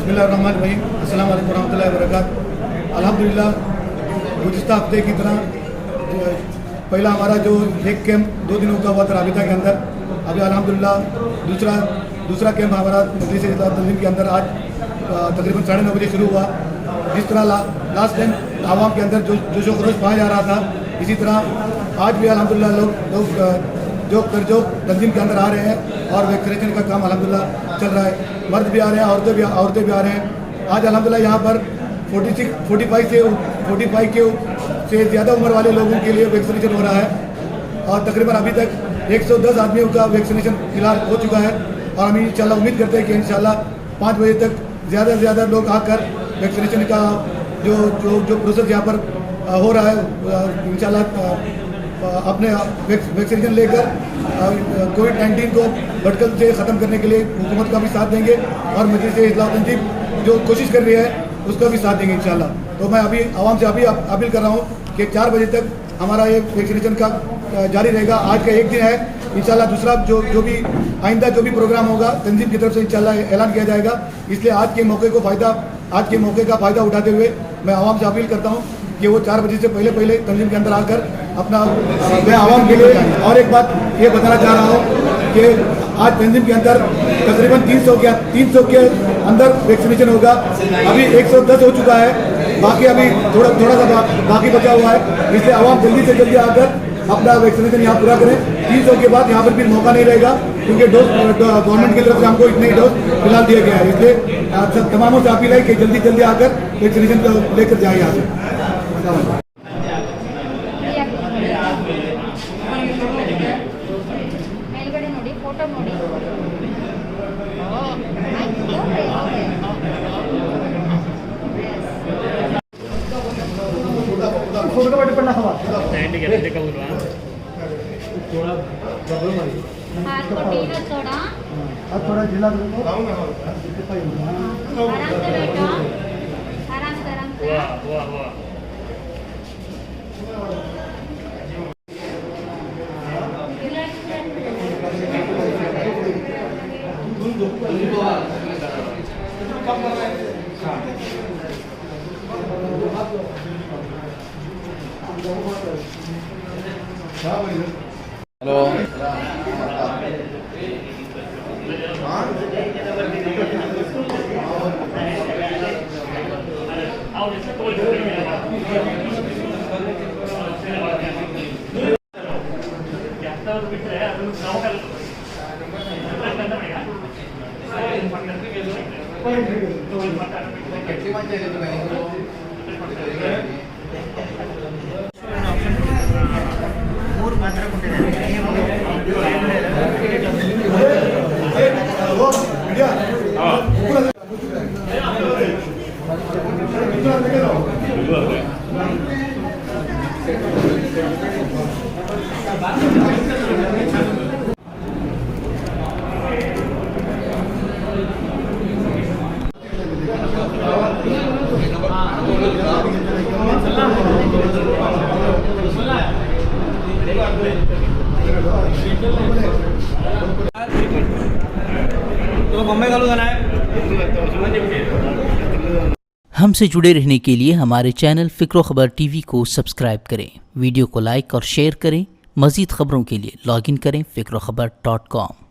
बिस्मिल्लाहिर्रहमानिर्रहीम, अस्सलाम वालेकुम रहमतुल्लाहि व बरकातहू। अल्हम्दुलिल्लाह गुज़िश्ता हफ्ते की तरह पहला हमारा जो एक कैंप 2 दिनों का हुआ था राबिता के अंदर, अभी अल्हम्दुलिल्लाह दूसरा कैंप हमारा मजलिस इत्तेहाद तंज़ीम के अंदर आज तकरीबन 9:30 बजे शुरू हुआ। जिस तरह लास्ट टाइम आवाम के अंदर जोशो खरोश पाया जा रहा था, इसी तरह आज भी अल्हम्दुलिल्लाह लोग जो तंजीम के अंदर आ रहे हैं और वैक्सीनेशन का काम अल्हम्दुलिल्लाह चल रहा है। मर्द भी आ रहे हैं, औरतें भी आ रहे हैं। आज अल्हम्दुलिल्लाह यहाँ पर 45 से ज़्यादा उम्र वाले लोगों के लिए वैक्सीनेशन हो रहा है और तकरीबन अभी तक 110 आदमियों का वैक्सीनेशन फिलहाल हो चुका है। और हम इंशाल्लाह उम्मीद करते हैं कि इंशाल्लाह 5 बजे तक ज़्यादा से ज़्यादा लोग आकर वैक्सीनेशन का जो प्रोसेस यहाँ पर हो रहा है इंशाल्लाह अपने वैक्सीनेशन लेकर कोविड-19 को भटकल से ख़त्म करने के लिए हुकूमत का भी साथ देंगे और मजलिस इत्तेहाद तंज़ीम जो कोशिश कर रही है उसका भी साथ देंगे इंशाल्लाह। तो मैं अभी आवाम से अपील कर रहा हूँ कि 4 बजे तक हमारा ये वैक्सीनेशन का जारी रहेगा। आज का एक दिन है, इंशाल्लाह दूसरा जो भी आइंदा जो भी प्रोग्राम होगा तंजीम की तरफ से इंशाल्लाह ऐलान किया जाएगा। इसलिए आज के मौके का फ़ायदा उठाते हुए मैं आवाम से अपील करता हूँ कि वो 4 बजे से पहले तंजीम के अंदर आकर अपना मैं आवाम के लिए और एक बात ये बताना चाह रहा हूँ कि आज तंजीम के अंदर तकरीबन 300 के अंदर वैक्सीनेशन होगा। अभी 110 हो चुका है, बाकी अभी थोड़ा सा बाकी बचा हुआ है। इसलिए आवाम जल्दी से जल्दी आकर अपना वैक्सीनेशन यहाँ पूरा करें। 300 के बाद यहाँ पर फिर मौका नहीं रहेगा क्योंकि डोज गवर्नमेंट की तरफ से हमको इतने ही डोज फिलहाल दिया गया है। इसलिए तमामों से अपील है कि जल्दी आकर वैक्सीनेशन लेकर जाए यहाँ से। ಮೇಲ್ಗಡೆ ನೋಡಿ, ಫೋಟೋ ನೋಡಿ. हाथ को ढीला छोड़ा, थोड़ा जिला आराम से बैठो, आराम से हेलो हमसे जुड़े रहने के लिए हमारे चैनल फ़िक्र खबर टीवी को सब्सक्राइब करें, वीडियो को लाइक और शेयर करें। मज़ीद खबरों के लिए लॉगिन करें फ़िक्रखबर.com।